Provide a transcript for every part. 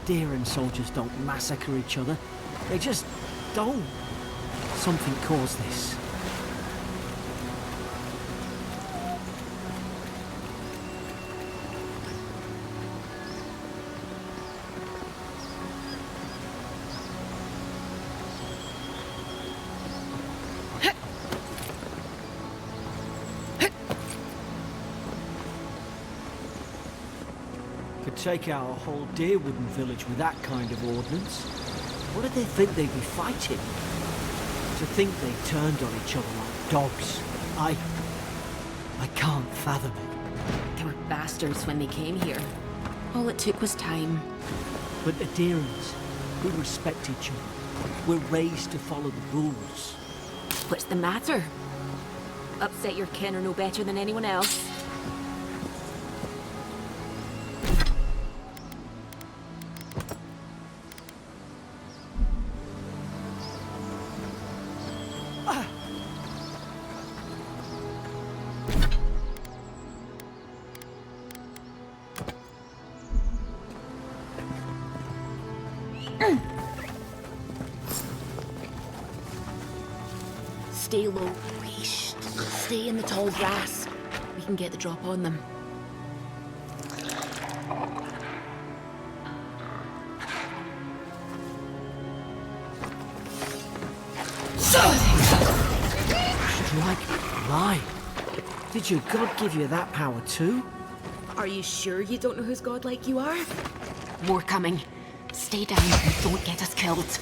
Deeren soldiers don't massacre each other. They just don't. Something caused this. Could take out a whole Deerwooden village with that kind of ordnance. What did they think they'd be fighting? To think they turned on each other like dogs. I can't fathom it. They were bastards when they came here. All it took was time. But the Deerens, we respect each other. We're raised to follow the rules. What's the matter? Upset your kin are no better than anyone else. Stay low. Shh. Stay in the tall grass. We can get the drop on them. Strike live. Did your god give you that power too? Are you sure you don't know who's godlike you are? More coming. Stay down and don't get us killed.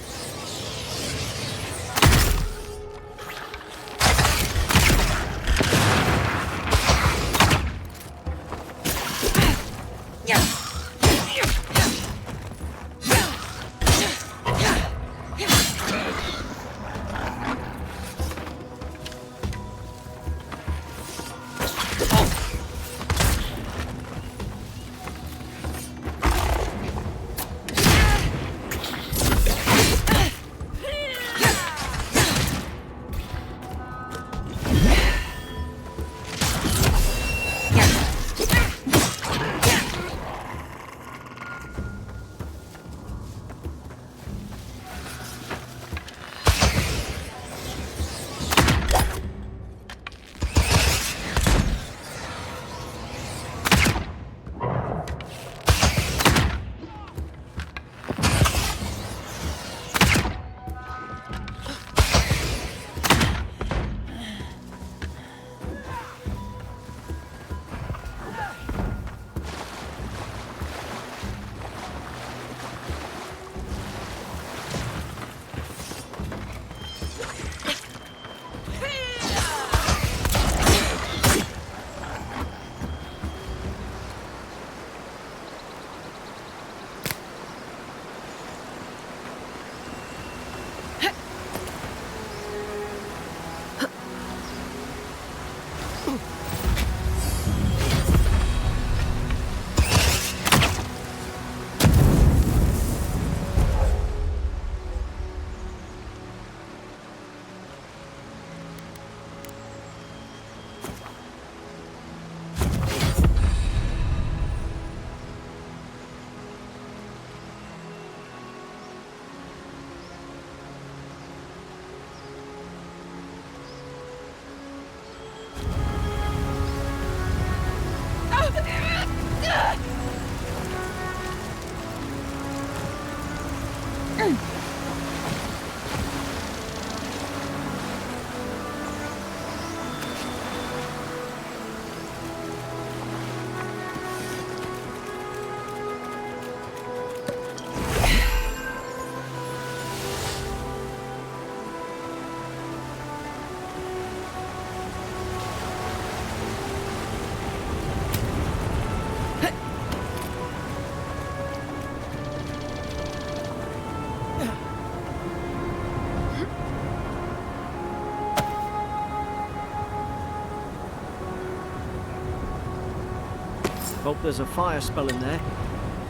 Hope there's a fire spell in there.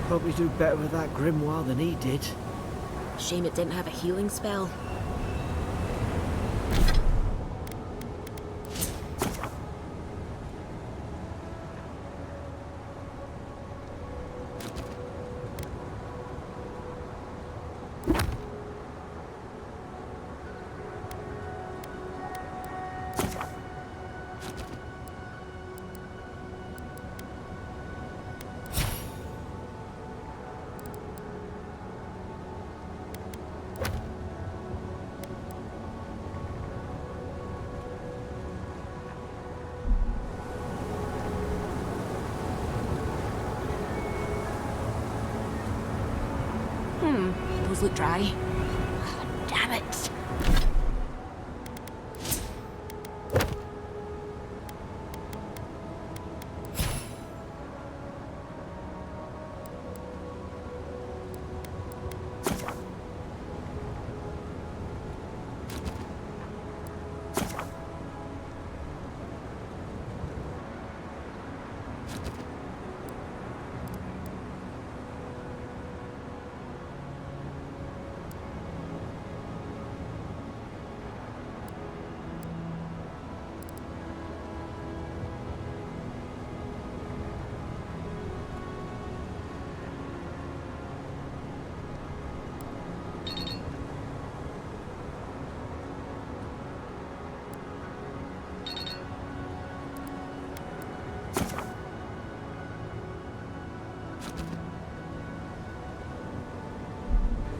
Probably do better with that grimoire than he did. Shame it didn't have a healing spell. always look dry. Damn it.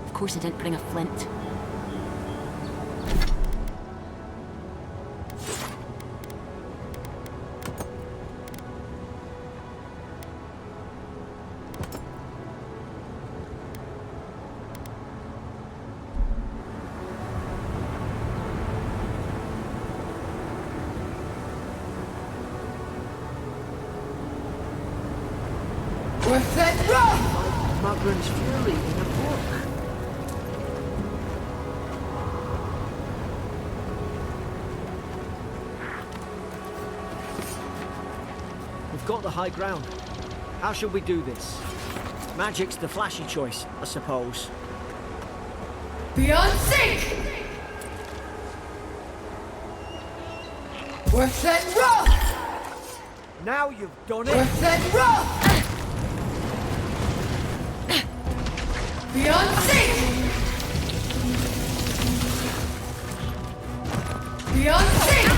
Of course I didn't bring a flint. What's that rough? Mugren's Fury in a book. We've got the high ground. How should we do this? Magic's the flashy choice, I suppose. Beyond sync! What's that rough? Now you've done it! What's that rough? Beyond sync! Beyond sync!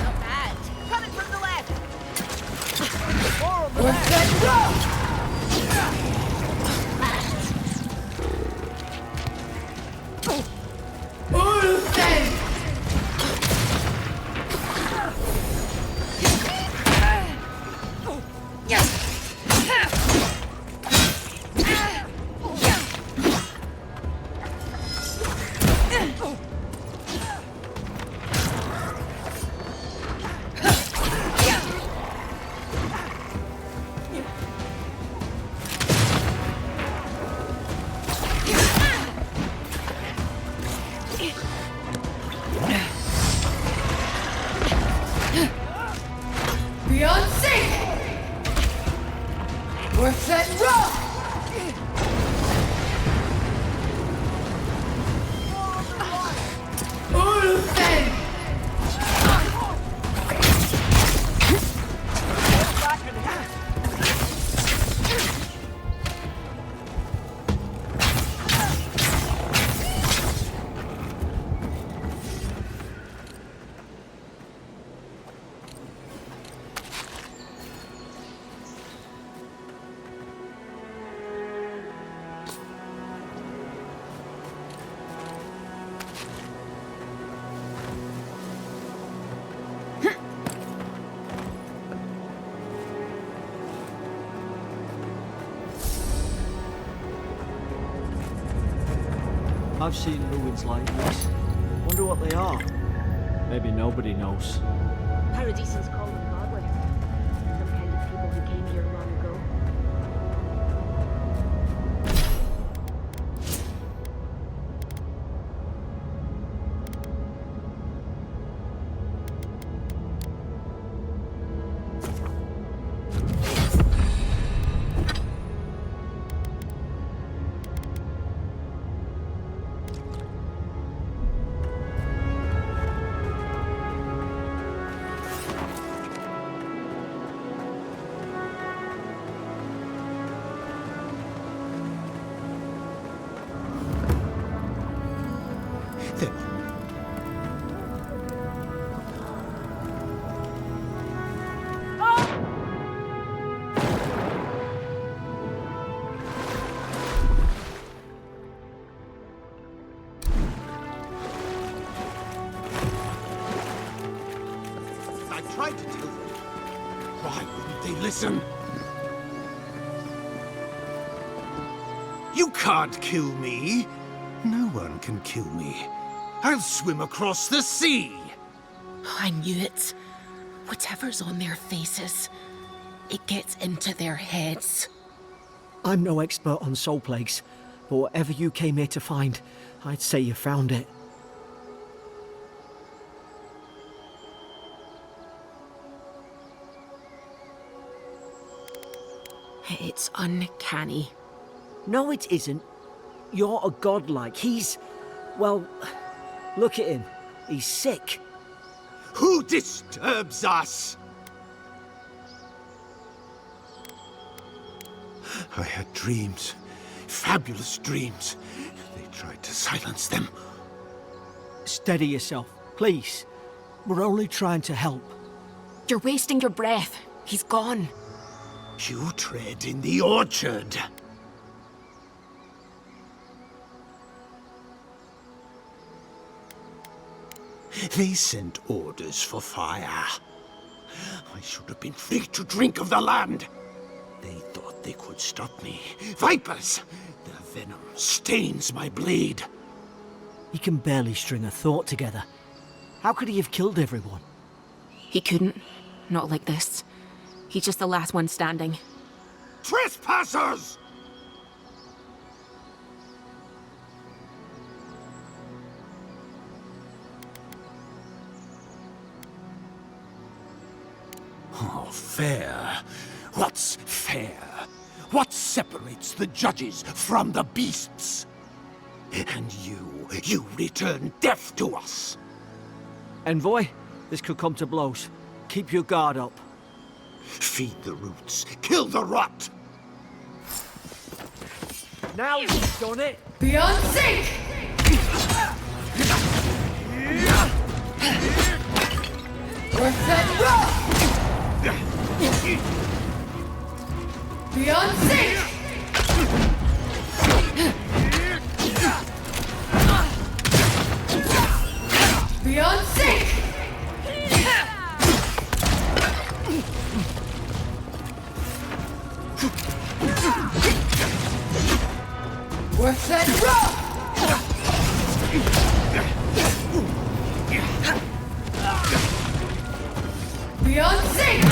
Not bad. Coming from the left. What's that rough? Ulsen! Beyond sync! What's that rough? Ulsen! I've seen ruins like this. Wonder what they are. Maybe nobody knows. Paradisans call them godless. Some kind of people who came here long ago. I tried to tell them. Why wouldn't they listen? You can't kill me. No one can kill me. I'll swim across the sea. I knew it. Whatever's on their faces, it gets into their heads. I'm no expert on soul plagues, but whatever you came here to find, I'd say you found it. It's uncanny. No, it isn't. You're a godlike. He's... well, look at him. He's sick. Who disturbs us? I had dreams. Fabulous dreams. They tried to silence them. Steady yourself, please. We're only trying to help. You're wasting your breath. He's gone. You tread in the orchard. They sent orders for fire. I should have been free to drink of the land. They thought they could stop me. Vipers! Their venom stains my blade. He can barely string a thought together. How could he have killed everyone? He couldn't. Not like this. He's just the last one standing. Trespassers! Oh, fair. What's fair? What separates the judges from the beasts? And you return deaf to us. Envoy, this could come to blows. Keep your guard up. Feed the roots, kill the rot. Now you've done it! Beyond sync! Present rock! Beyond sync! Beyond sync! Present rock! Beyond sync!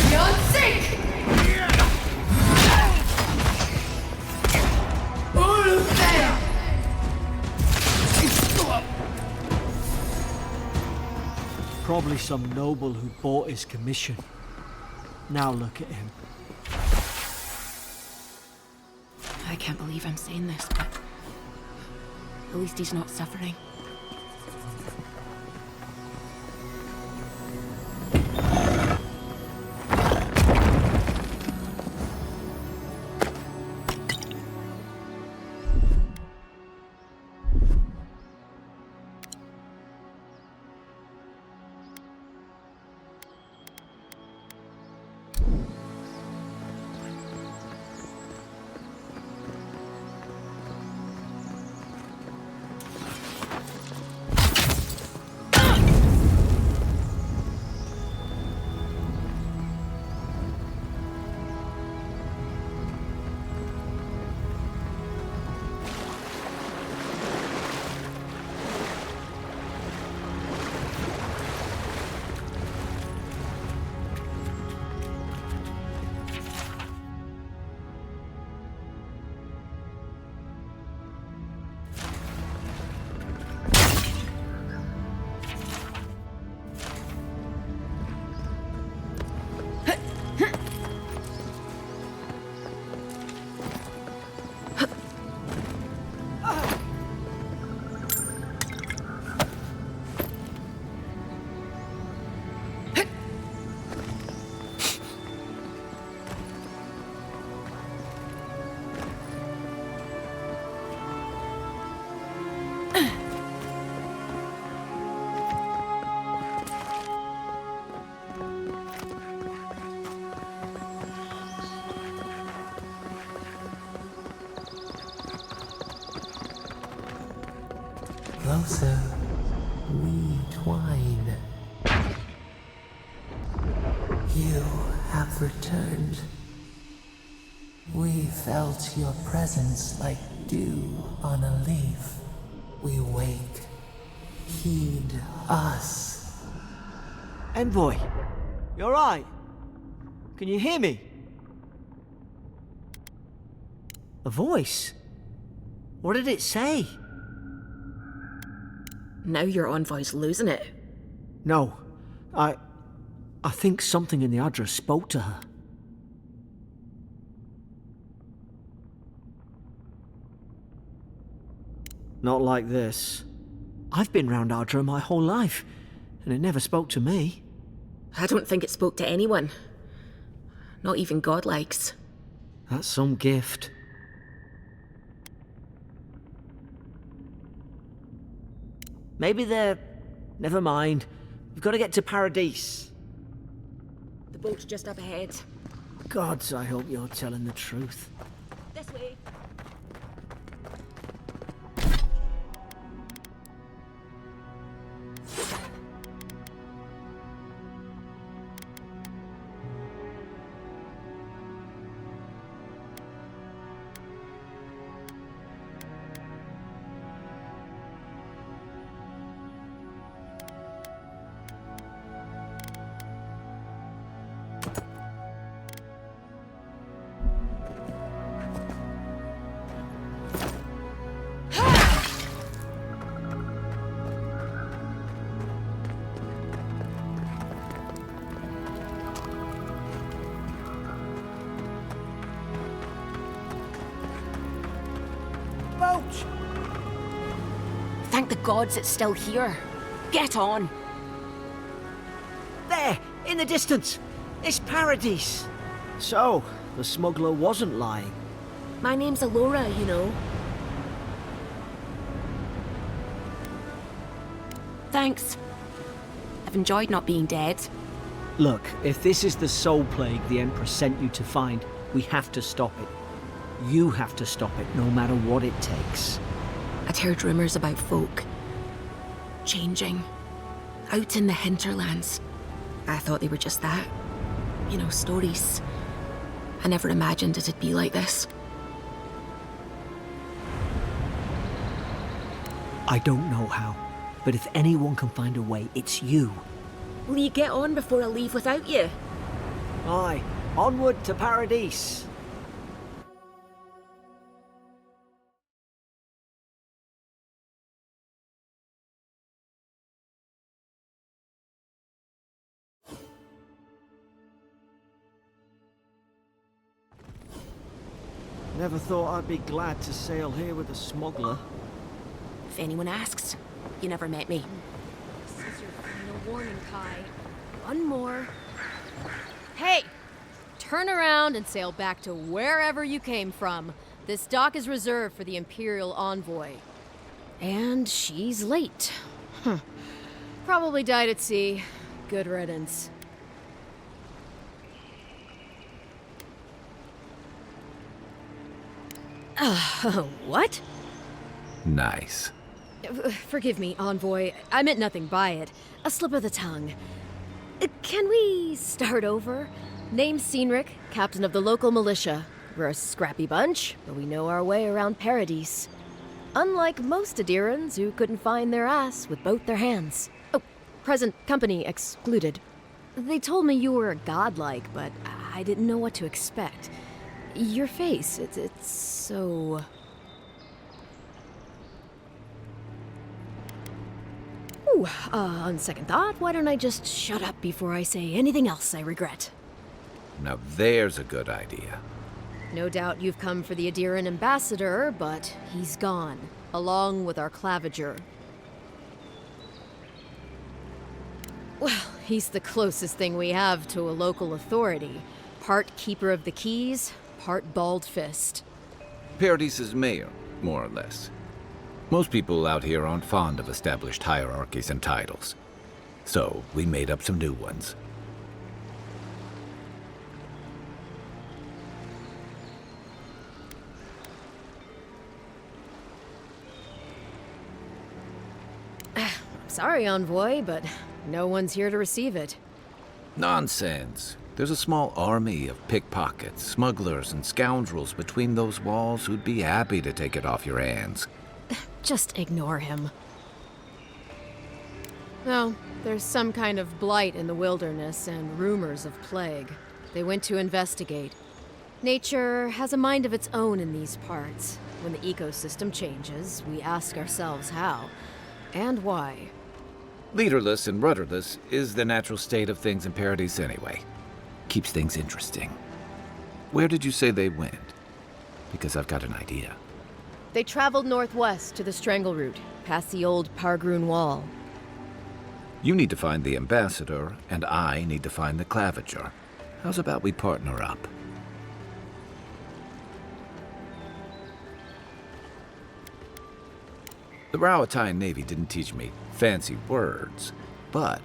Beyond sync! Probably some noble who bought his commission. Now look at him. I can't believe I'm saying this, but at least he's not suffering. closer, we twine. You have returned. We felt your presence like dew on a leaf. We wake. Heed us. Envoy, you alright? Can you hear me? A voice? What did it say? Now your envoy's losing it. No, I think something in the address spoke to her. Not like this. I've been round Ardra my whole life, and it never spoke to me. I don't think it spoke to anyone. Not even godlikes. That's some gift. Maybe they're... Never mind. We've got to get to Paradise. The boat's just up ahead. Gods, I hope you're telling the truth. This way. Thank the gods it's still here. Get on. There, in the distance. It's Paradise. So, the smuggler wasn't lying. My name's Eora, you know. Thanks. I've enjoyed not being dead. Look, if this is the soul plague the Empress sent you to find, we have to stop it. You have to stop it, no matter what it takes. I'd heard rumors about folk changing out in the hinterlands. I thought they were just that. You know, stories. I never imagined it'd be like this. I don't know how, but if anyone can find a way, it's you. Will you get on before I leave without you? Aye, onward to Paradise. Never thought I'd be glad to sail here with a smuggler. If anyone asks, you never met me. This is your final warning, Kai. One more. Hey! Turn around and sail back to wherever you came from. This dock is reserved for the Imperial Envoy. And she's late. Probably died at sea. Good riddance. What? Nice. Forgive me, Envoy. I meant nothing by it. A slip of the tongue. Can we start over? Name's Cynric, captain of the local militia. We're a scrappy bunch, but we know our way around Paradise. Unlike most Adirans who couldn't find their ass with both their hands. Oh, present company excluded. They told me you were godlike, but I didn't know what to expect. Your face, it's so... Ooh, on second thought, why don't I just shut up before I say anything else I regret? Now there's a good idea. No doubt you've come for the Adiran ambassador, but he's gone, along with our claviger. Well, he's the closest thing we have to a local authority. Part keeper of the keys, part bald fist. Paradise's mayor, more or less. Most people out here aren't fond of established hierarchies and titles. So, we made up some new ones. Sorry, Envoy, but no one's here to receive it. Nonsense. There's a small army of pickpockets, smugglers, and scoundrels between those walls who'd be happy to take it off your hands. Just ignore him. No, there's some kind of blight in the wilderness and rumors of plague. They went to investigate. Nature has a mind of its own in these parts. When the ecosystem changes, we ask ourselves how and why. Leaderless and rudderless is the natural state of things in Paradise anyway. Keeps things interesting. Where did you say they went? Because I've got an idea. They traveled northwest to the Strangle Route, past the old Pargroon Wall. You need to find the ambassador, and I need to find the claviger. How's about we partner up? The Rawatine Navy didn't teach me fancy words, but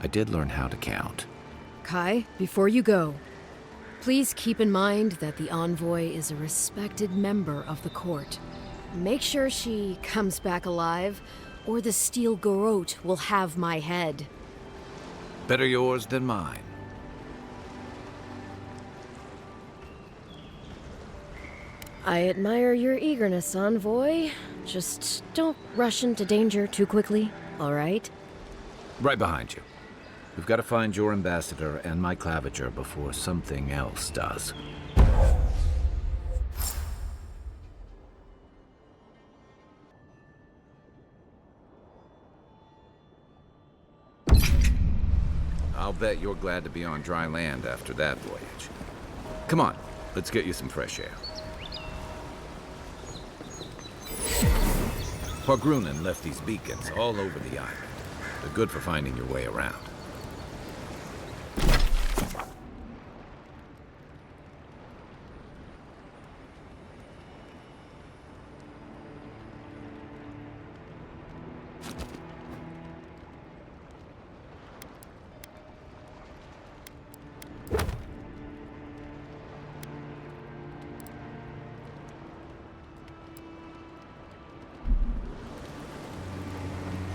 I did learn how to count. Kai, before you go, please keep in mind that the Envoy is a respected member of the court. Make sure she comes back alive, or the Steel Garrote will have my head. Better yours than mine. I admire your eagerness, Envoy. Just don't rush into danger too quickly, all right? Right behind you. We've got to find your ambassador and my claviger before something else does. I'll bet you're glad to be on dry land after that voyage. Come on, let's get you some fresh air. Pargrunen left these beacons all over the island. They're good for finding your way around.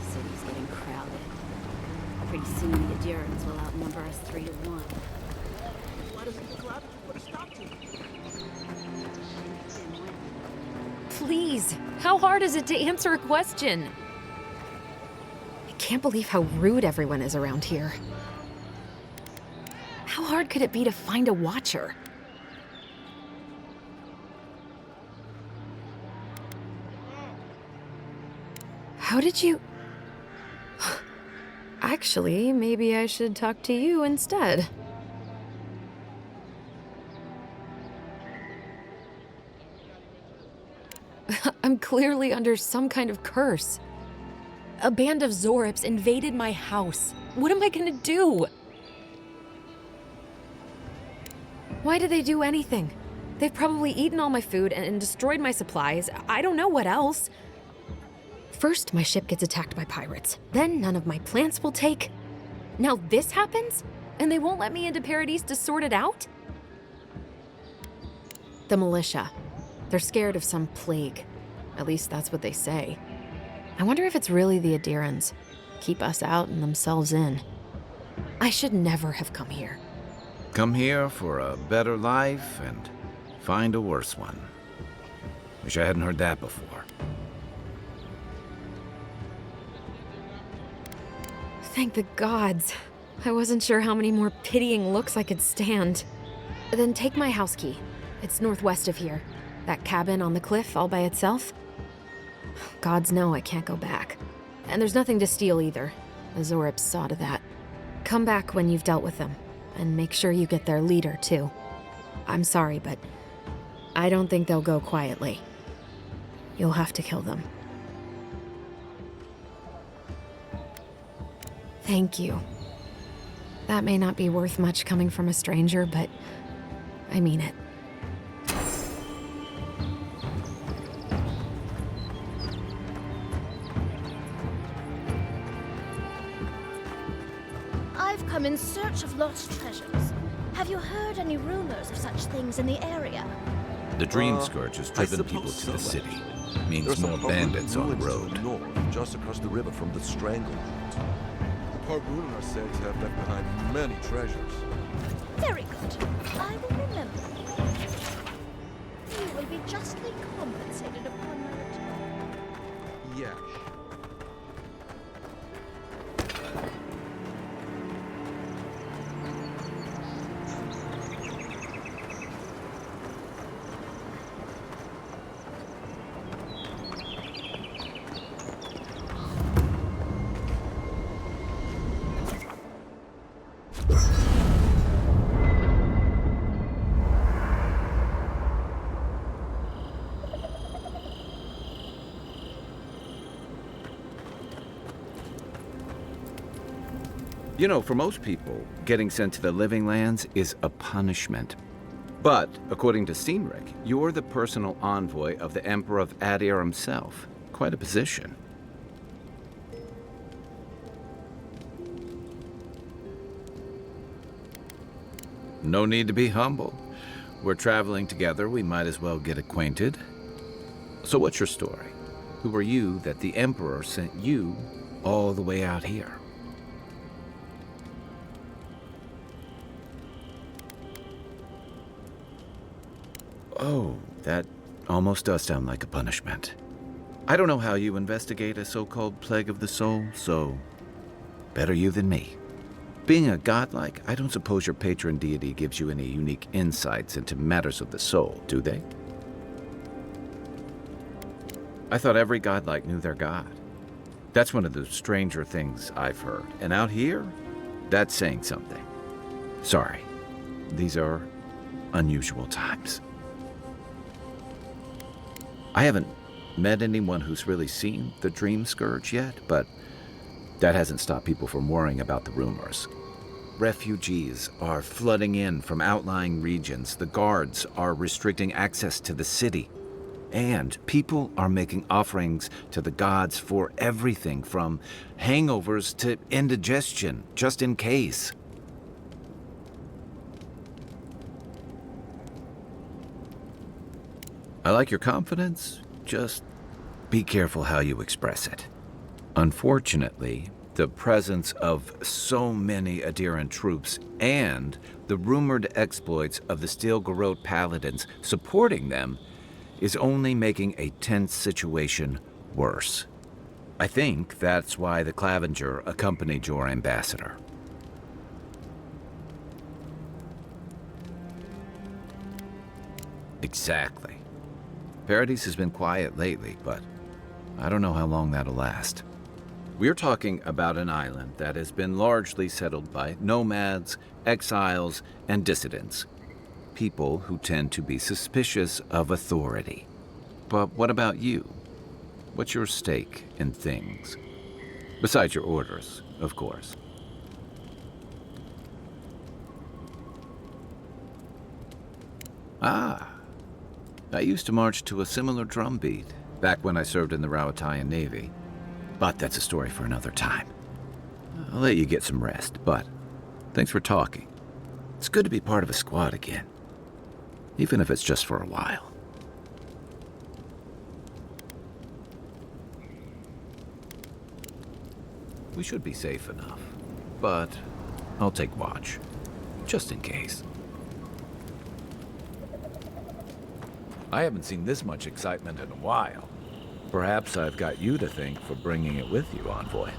City's getting crowded. Pretty soon the Adherents will outnumber us 3-1. Why doesn't the collaborative put a stop to it? Please, how hard is it to answer a question? I can't believe how rude everyone is around here. How hard could it be to find a watcher? How did you... Actually, maybe I should talk to you instead. I'm clearly under some kind of curse. A band of Zorips invaded my house. What am I gonna do? Why did they do anything? They've probably eaten all my food and destroyed my supplies. I don't know what else. First, my ship gets attacked by pirates. Then none of my plants will take. Now this happens? And they won't let me into Paradise to sort it out? The militia. They're scared of some plague. At least that's what they say. I wonder if it's really the Adherents. Keep us out and themselves in. I should never have come here. Come here for a better life and find a worse one. Wish I hadn't heard that before. Thank the gods. I wasn't sure how many more pitying looks I could stand. Then take my house key. It's northwest of here. That cabin on the cliff all by itself. Gods know I can't go back. And there's nothing to steal either. The Zorips saw to that. Come back when you've dealt with them. And make sure you get their leader, too. I'm sorry, but I don't think they'll go quietly. You'll have to kill them. Thank you. That may not be worth much coming from a stranger, but I mean it. I've come in search of lost treasures. Have you heard any rumors of such things in the area? The Dream Scourge has driven people to the city. Means more bandits on the road. North, just across the river from the Stranglehold. Pargoon and ourselves have left behind many treasures. Very good. I will remember. You will be justly compensated upon my return. Yes. You know, for most people, getting sent to the Living Lands is a punishment. But, according to Cynric, you're the personal envoy of the Emperor of Adir himself. Quite a position. No need to be humble. We're traveling together, we might as well get acquainted. So what's your story? Who are you that the Emperor sent you all the way out here? Oh, that almost does sound like a punishment. I don't know how you investigate a so-called plague of the soul, so better you than me. Being a godlike, I don't suppose your patron deity gives you any unique insights into matters of the soul, do they? I thought every godlike knew their god. That's one of the stranger things I've heard. And out here, that's saying something. Sorry, these are unusual times. I haven't met anyone who's really seen the Dream Scourge yet, but that hasn't stopped people from worrying about the rumors. Refugees are flooding in from outlying regions. The guards are restricting access to the city. And people are making offerings to the gods for everything from hangovers to indigestion, just in case. I like your confidence, just be careful how you express it. Unfortunately, the presence of so many Adiran troops and the rumored exploits of the Steel Garrote paladins supporting them is only making a tense situation worse. I think that's why the Clavenger accompanied your ambassador. Exactly. Paradise has been quiet lately, but I don't know how long that'll last. We're talking about an island that has been largely settled by nomads, exiles, and dissidents. People who tend to be suspicious of authority. But what about you? What's your stake in things? Besides your orders, of course. Ah. I used to march to a similar drumbeat back when I served in the Rawatayan Navy. But that's a story for another time. I'll let you get some rest, but thanks for talking. It's good to be part of a squad again, even if it's just for a while. We should be safe enough, but I'll take watch, just in case. I haven't seen this much excitement in a while. Perhaps I've got you to thank for bringing it with you, Envoy.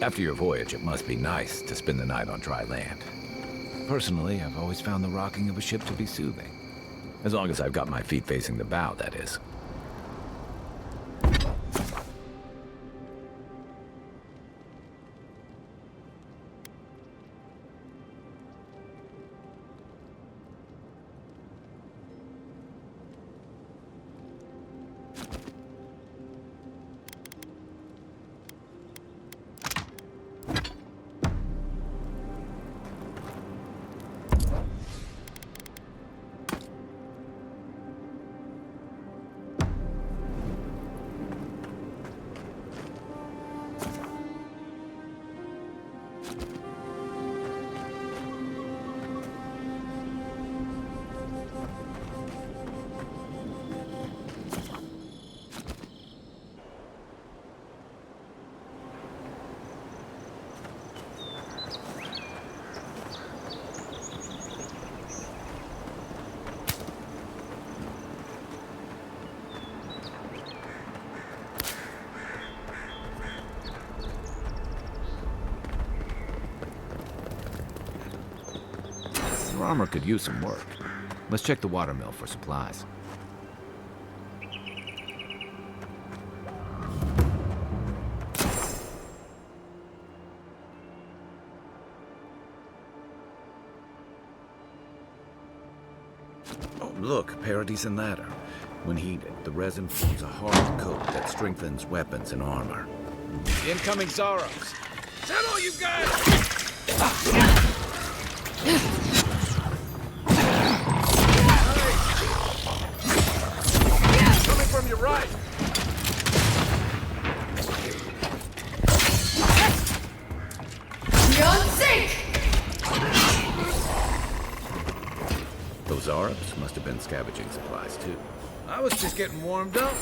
After your voyage, it must be nice to spend the night on dry land. Personally, I've always found the rocking of a ship to be soothing. As long as I've got my feet facing the bow, that is. armor could use some work. Let's check the watermill for supplies. Oh, look, Parady's and ladder. When heated, the resin forms a hard coat that strengthens weapons and armor. Incoming Zaros! Is that all you've got? Coming from your right! Those Arabs must have been scavenging supplies, too. I was just getting warmed up.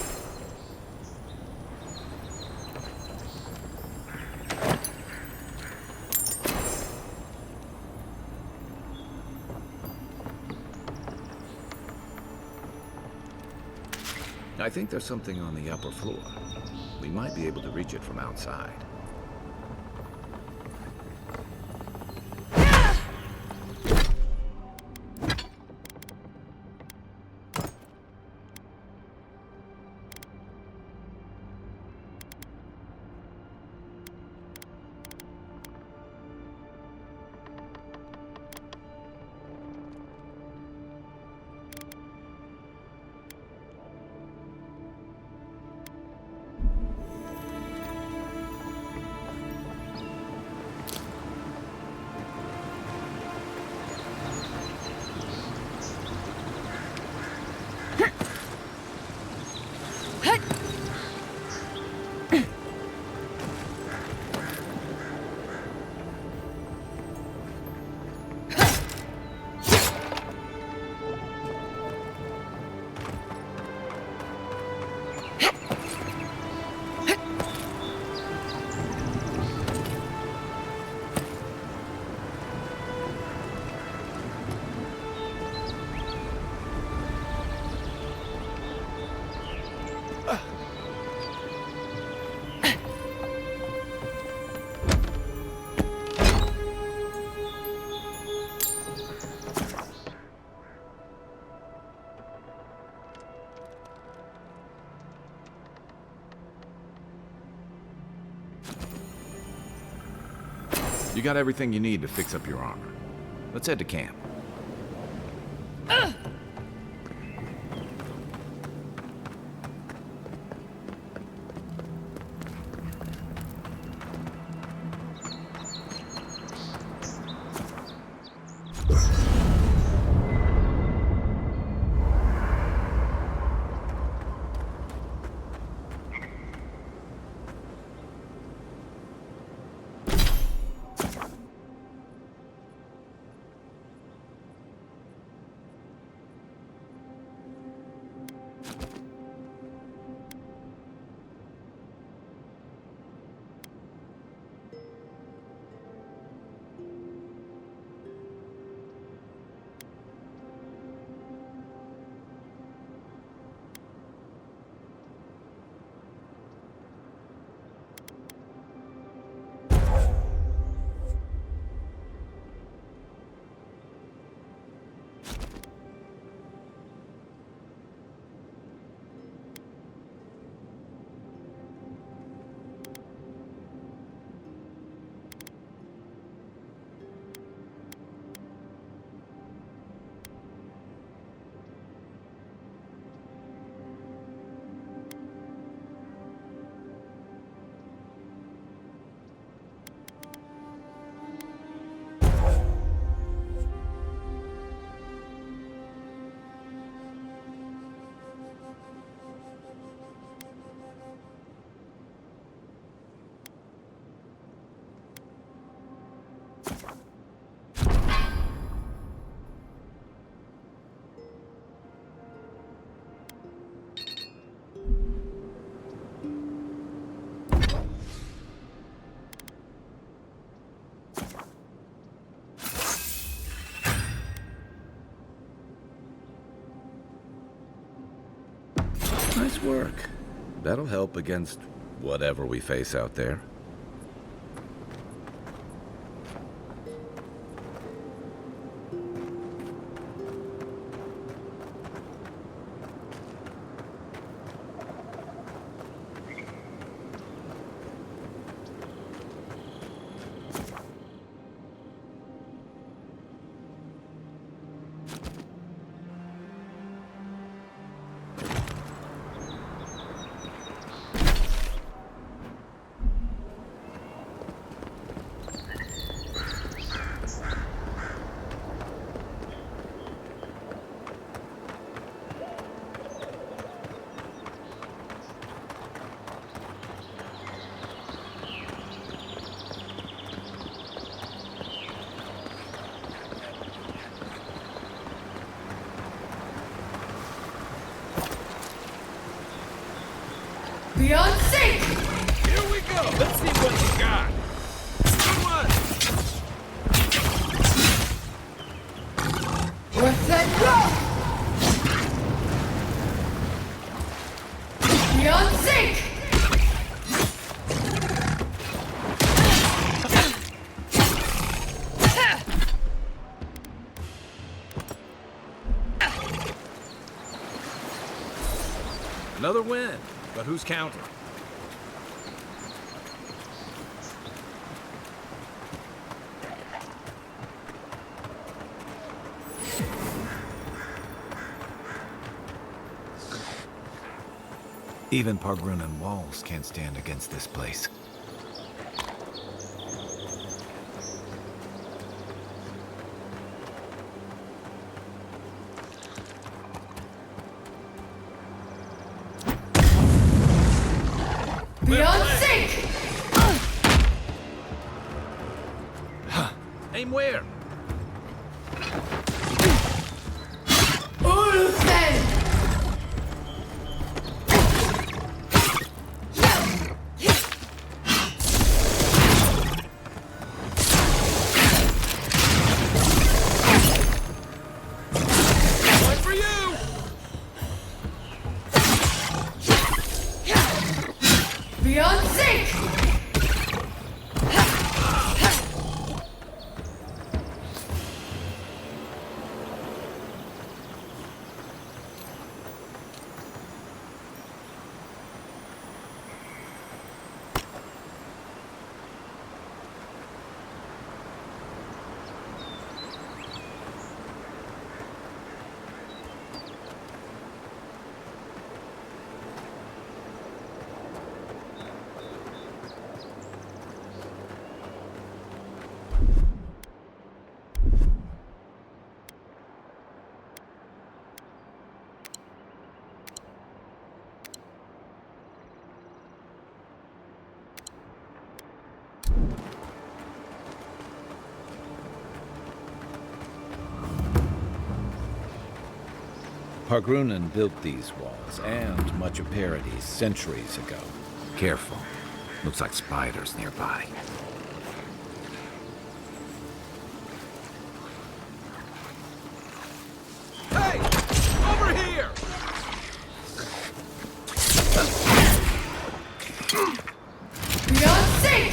I think there's something on the upper floor. We might be able to reach it from outside. You got everything you need to fix up your armor. Let's head to camp. Nice work. That'll help against whatever we face out there. Beyond sync! Here we go! Let's see what you got! Good one! What's that rock? Beyond sync! Another win, but who's counting? Even Pargrunan walls can't stand against this place. Beyond sync! Aim where? Ulfen! One for you! Beyond sync! Pargrunan built these walls and much of Paradis centuries ago. Careful. Looks like spiders nearby. Hey! Over here! Beyond sync!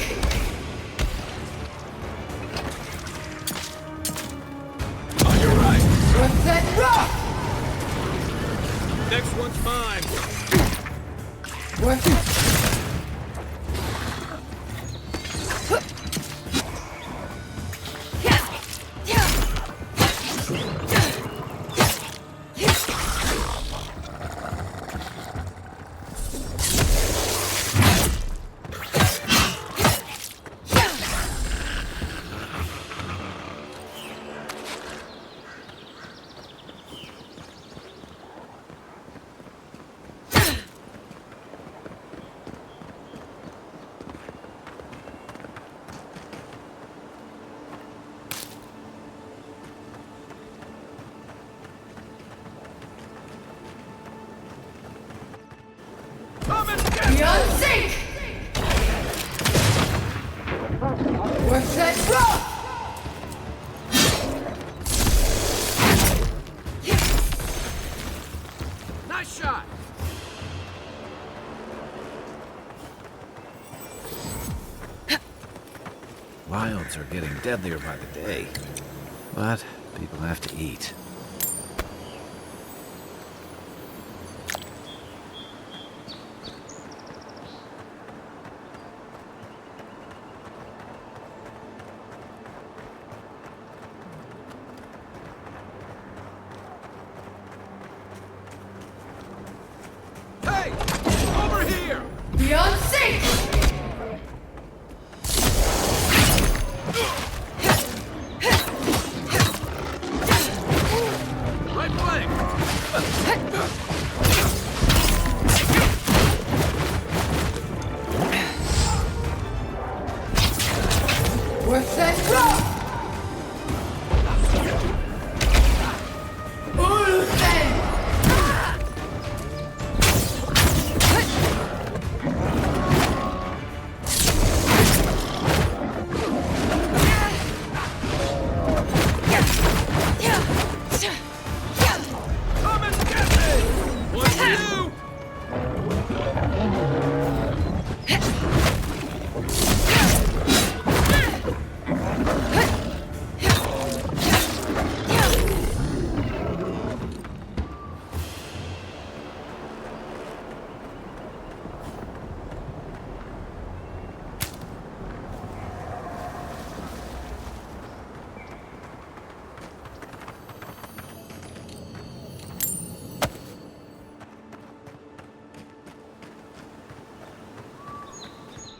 On your right! What's that rock? Next one's mine! What's... Beyond sync! What's that rock? Nice shot! Wilds are getting deadlier by the day. But people have to eat. Hey! Over here! Beyond sync!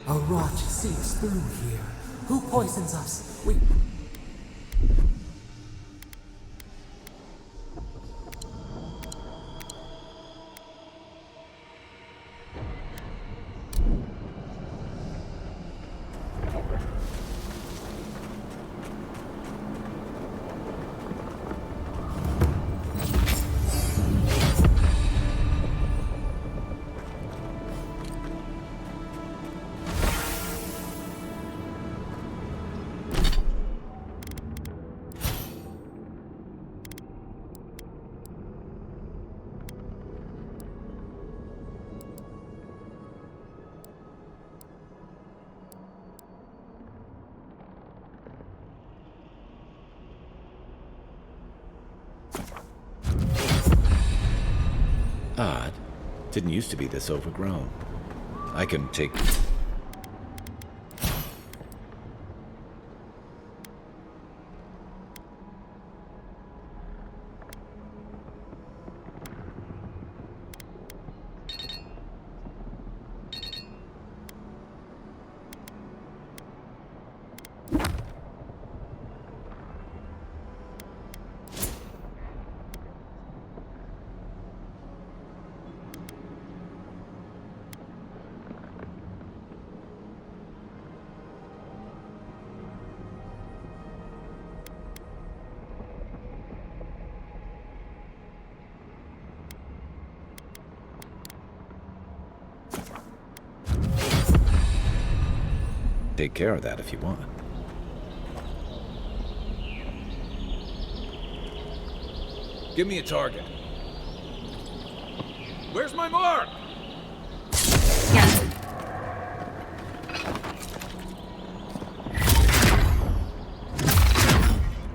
A rot seeps through here. Who poisons us? We... Odd. Didn't used to be this overgrown. I can take... Take care of that if you want. Give me a target. Where's my mark?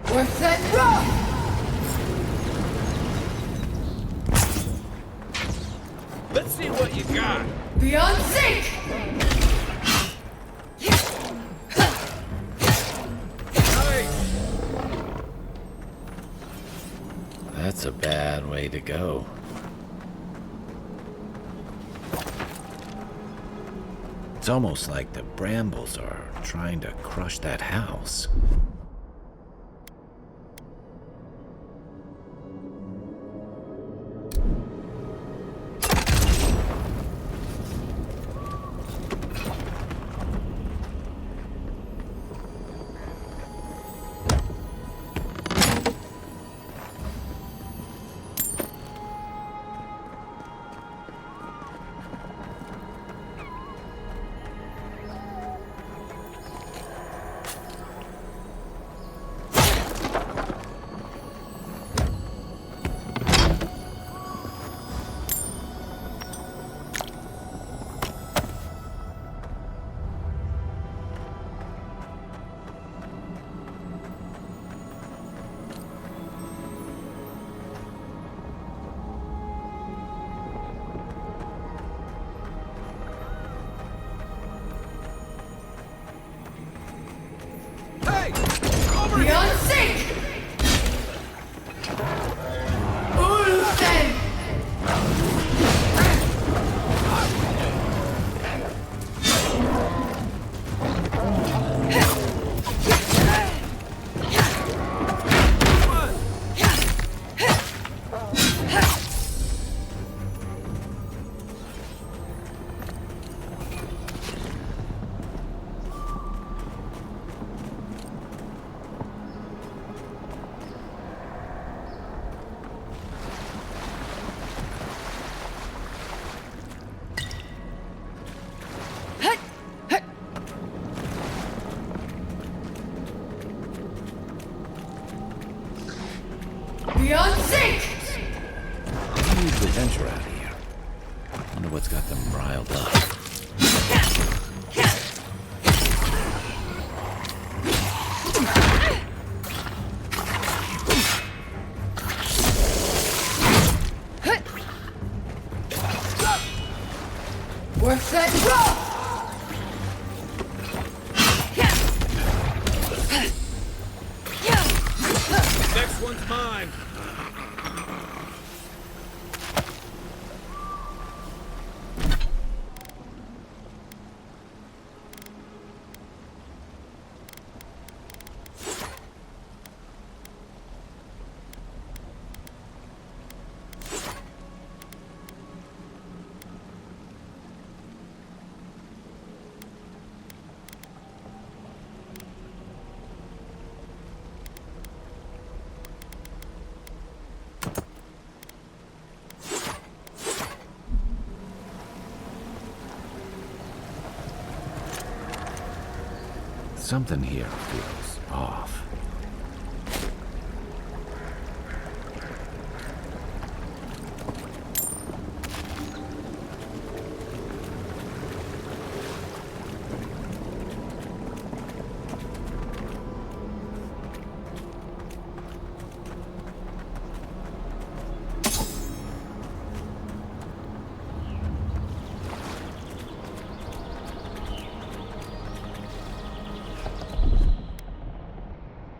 What's that rock? Let's see what you got. Beyond sync! That's a bad way to go. It's almost like the brambles are trying to crush that house. Beyond sync! Ulsen! Beyond sync! I need to venture out of here. Wonder what's got them riled up. What's that rock? Next one's mine. Something here feels off.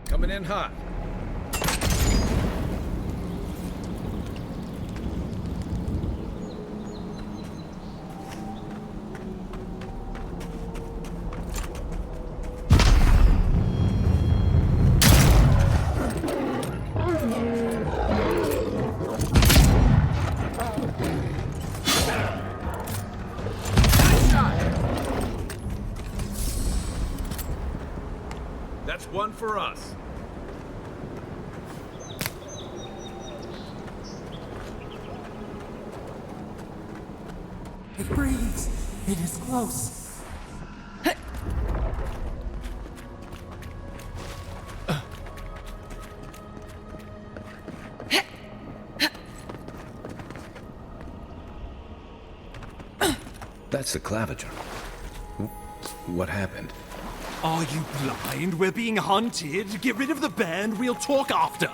Coming in hot. That's one for us. It breathes. It is close. That's the claviger. What happened? Are you blind? We're being hunted. Get rid of the band. We'll talk after.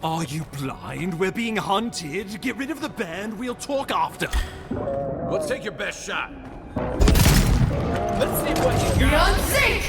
Are you blind? We're being hunted. Get rid of the band. We'll talk after. Let's take your best shot. Let's see what you got. Beyond sync!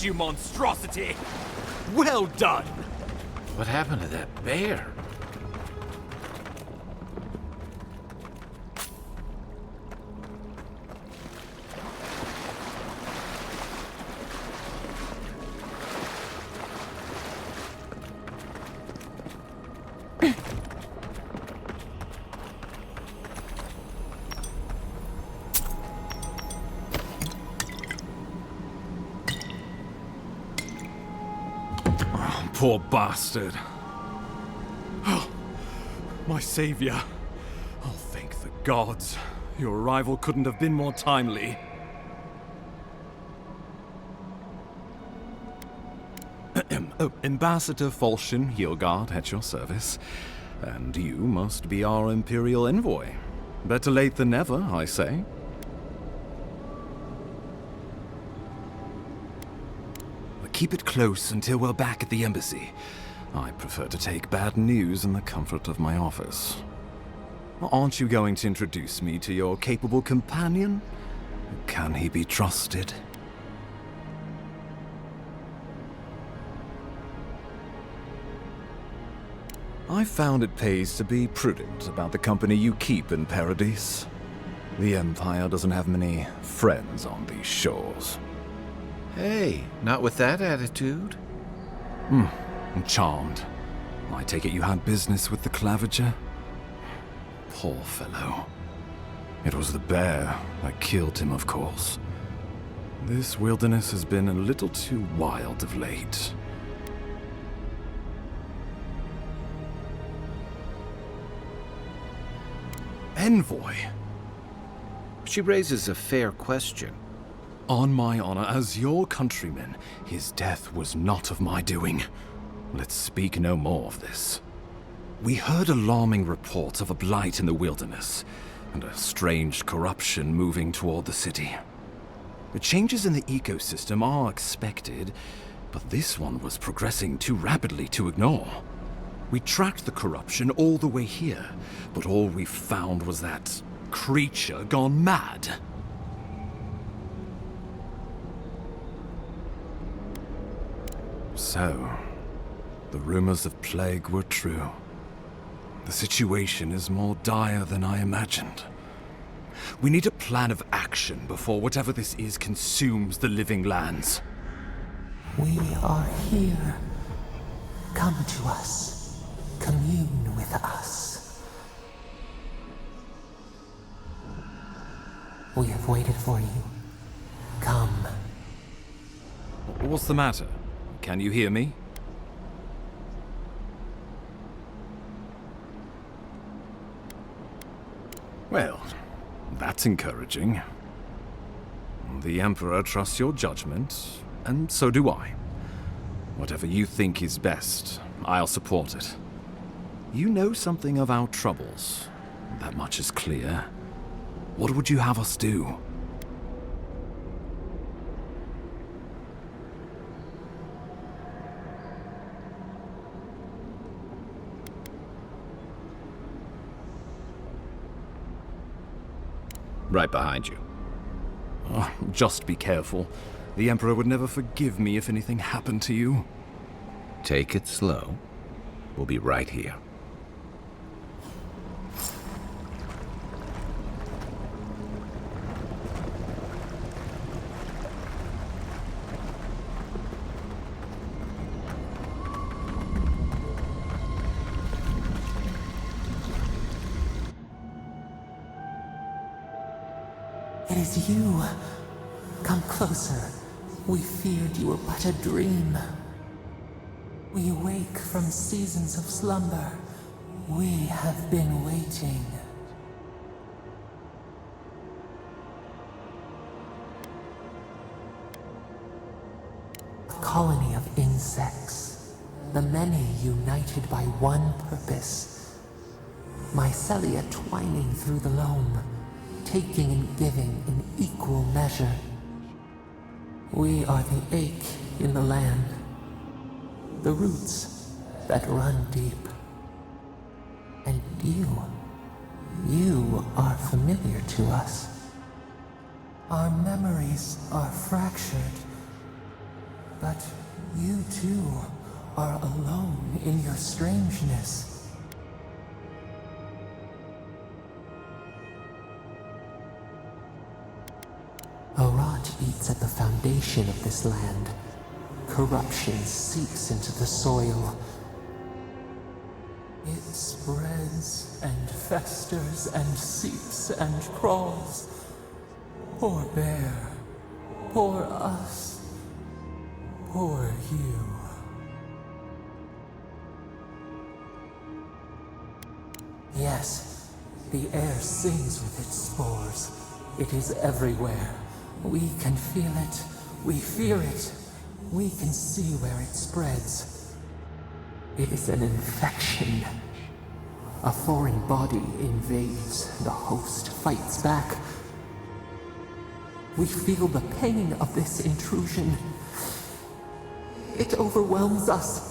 You monstrosity! Well done! What happened to that bear? poor bastard. Oh, my savior. Oh, thank the gods. Your arrival couldn't have been more timely. Ambassador Falchion Hildgard at your service. And you must be our Imperial envoy. Better late than never, I say. Keep it close until we're back at the embassy. I prefer to take bad news in the comfort of my office. Aren't you going to introduce me to your capable companion? Can he be trusted? I found it pays to be prudent about the company you keep in Paradise. The Empire doesn't have many friends on these shores. Hey, not with that attitude. I'm charmed. I take it you had business with the Claviger? Poor fellow. It was the bear that killed him, of course. This wilderness has been a little too wild of late. Envoy? She raises a fair question. On my honor as your countryman, his death was not of my doing. Let's speak no more of this. We heard alarming reports of a blight in the wilderness, and a strange corruption moving toward the city. The changes in the ecosystem are expected, but this one was progressing too rapidly to ignore. We tracked the corruption all the way here, but all we found was that creature gone mad. So, the rumors of plague were true. The situation is more dire than I imagined. We need a plan of action before whatever this is consumes the living lands. We are here. Come to us. Commune with us. We have waited for you. Come. What's the matter? Can you hear me? Well, that's encouraging. The Emperor trusts your judgment, and so do I. Whatever you think is best, I'll support it. You know something of our troubles. That much is clear. What would you have us do? Right behind you. Oh, just be careful. The Emperor would never forgive me if anything happened to you. Take it slow. We'll be right here. It is you. Come closer. We feared you were but a dream. We wake from seasons of slumber. We have been waiting. A colony of insects. The many united by one purpose. Mycelia twining through the loam, taking and giving in equal measure. We are the ache in the land, the roots that run deep. And you are familiar to us. Our memories are fractured, but you too are alone in your strangeness. A rot eats at the foundation of this land. Corruption seeps into the soil. It spreads and festers and seeps and crawls. Poor bear. Poor us. Poor you. Yes, the air sings with its spores. It is everywhere. We can feel it. We fear it. We can see where it spreads. It is an infection. A foreign body invades. The host fights back. We feel the pain of this intrusion. It overwhelms us.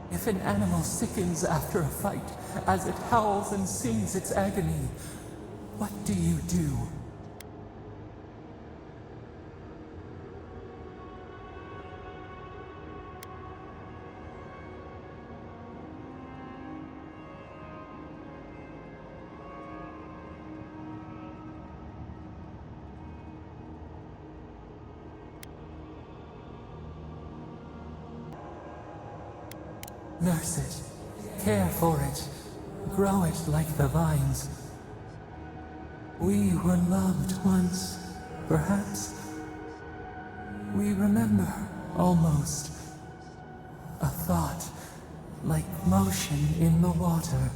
If an animal sickens after a fight, as it howls and sings its agony, what do you do? Nurse it, care for it, grow it like the vines. We were loved once, perhaps. We remember, almost. A thought, like motion in the water.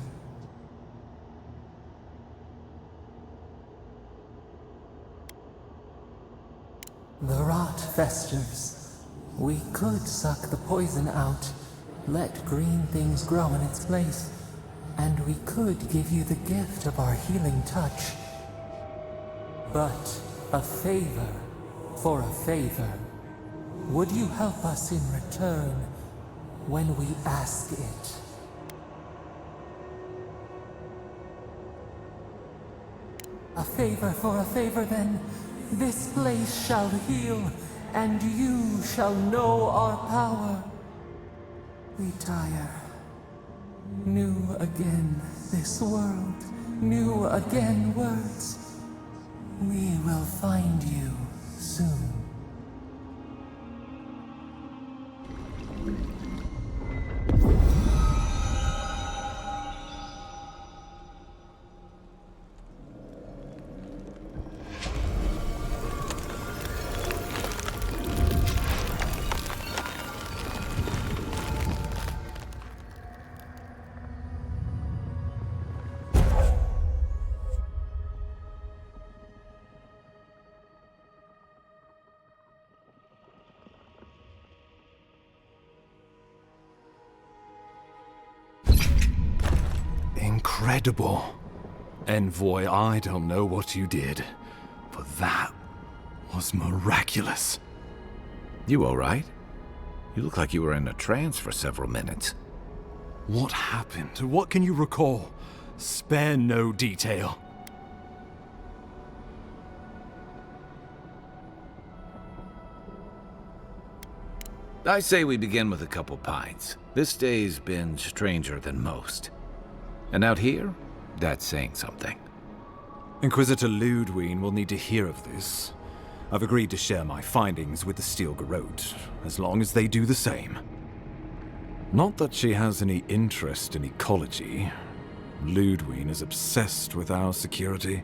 The rot festers. We could suck the poison out. Let green things grow in its place, and we could give you the gift of our healing touch. But a favor for a favor. Would you help us in return when we ask it? A favor for a favor, then. This place shall heal, and you shall know our power. We tire. New again this world, new again words. We will find you soon. Incredible. Envoy, I don't know what you did, but that was miraculous. You all right? You look like you were in a trance for several minutes. What happened? What can you recall? Spare no detail. I say we begin with a couple pints. This day's been stranger than most. And out here, that's saying something. Inquisitor Ludwig will need to hear of this. I've agreed to share my findings with the Steel Garrote, as long as they do the same. Not that she has any interest in ecology. Ludwig is obsessed with our security,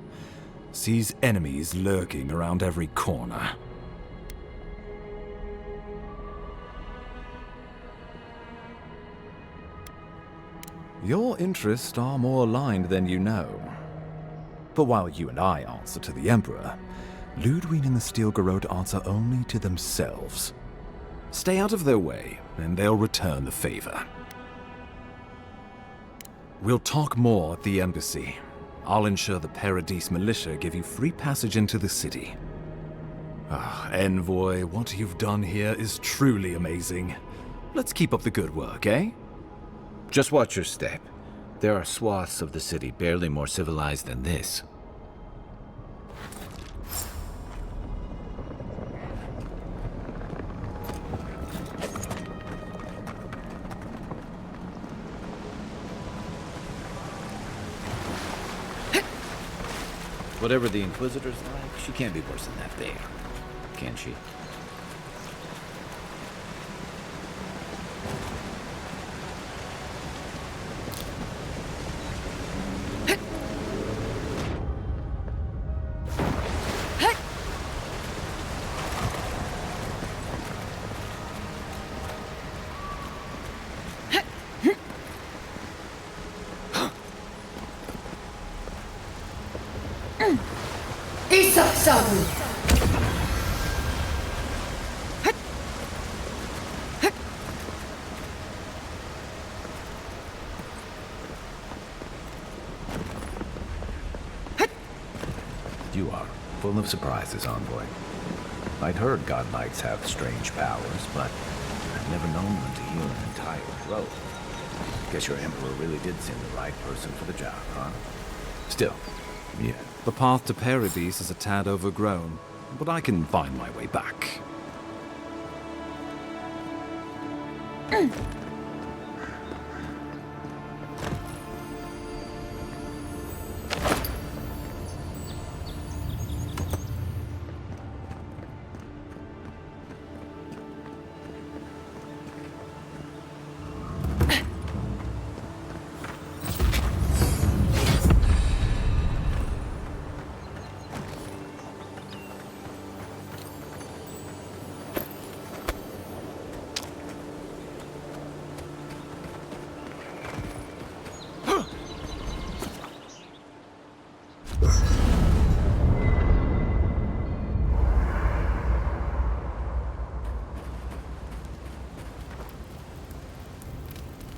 sees enemies lurking around every corner. Your interests are more aligned than you know. But while you and I answer to the Emperor, Ludwig and the Steel Garrote answer only to themselves. Stay out of their way, and they'll return the favor. We'll talk more at the embassy. I'll ensure the Paradise militia give you free passage into the city. Envoy, what you've done here is truly amazing. Let's keep up the good work, eh? Just watch your step. There are swaths of the city barely more civilized than this. Whatever the Inquisitor's like, she can't be worse than that there, can she? Isa Sabu! You are full of surprises, Envoy. I'd heard God Knights have strange powers, but I've never known one to heal an entire throat. Guess your Emperor really did send the right person for the job, huh? Still, yeah. The path to Paradise is a tad overgrown, but I can find my way back.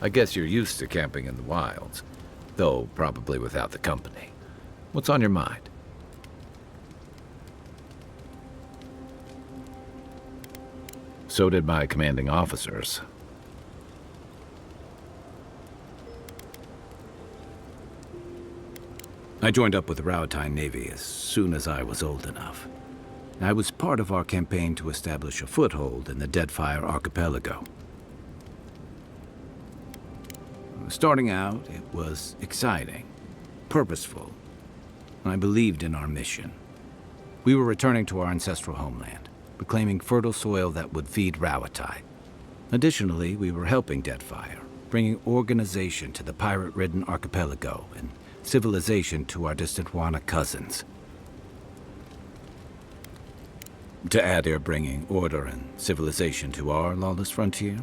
I guess you're used to camping in the wilds, though probably without the company. What's on your mind? So did my commanding officers. I joined up with the Rauatine Navy as soon as I was old enough. I was part of our campaign to establish a foothold in the Deadfire Archipelago. Starting out, it was exciting, purposeful, and I believed in our mission. We were returning to our ancestral homeland, reclaiming fertile soil that would feed Rauatine. Additionally, we were helping Deadfire, bringing organization to the pirate-ridden archipelago and civilization to our distant Wana cousins. To add, you're bringing order and civilization to our lawless frontier?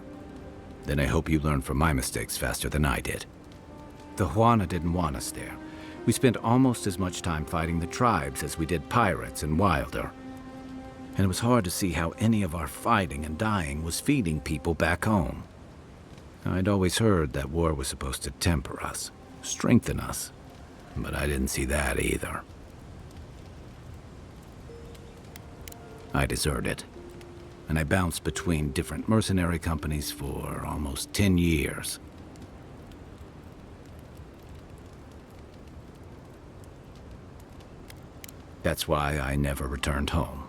Then I hope you learn from my mistakes faster than I did. The Huana didn't want us there. We spent almost as much time fighting the tribes as we did pirates and Wilder. And it was hard to see how any of our fighting and dying was feeding people back home. I'd always heard that war was supposed to temper us, strengthen us, but I didn't see that either. I deserted. And I bounced between different mercenary companies for almost 10 years. That's why I never returned home.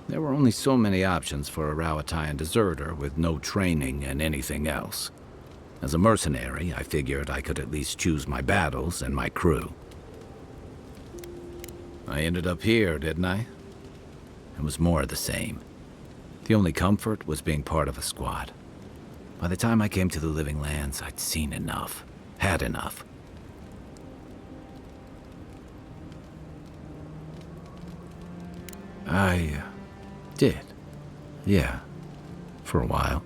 There were only so many options for a Rauatine deserter with no training and anything else. As a mercenary, I figured I could at least choose my battles and my crew. I ended up here, didn't I? It was more of the same. The only comfort was being part of a squad. By the time I came to the Living Lands, I'd seen enough, had enough. I did. Yeah, for a while.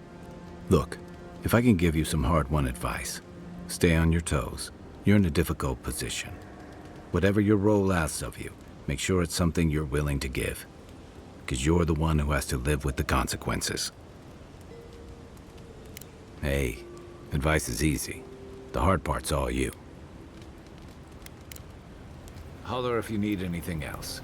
Look, if I can give you some hard-won advice, stay on your toes. You're in a difficult position. Whatever your role asks of you, make sure it's something you're willing to give. Because you're the one who has to live with the consequences. Hey, advice is easy. The hard part's all you. Holler if you need anything else.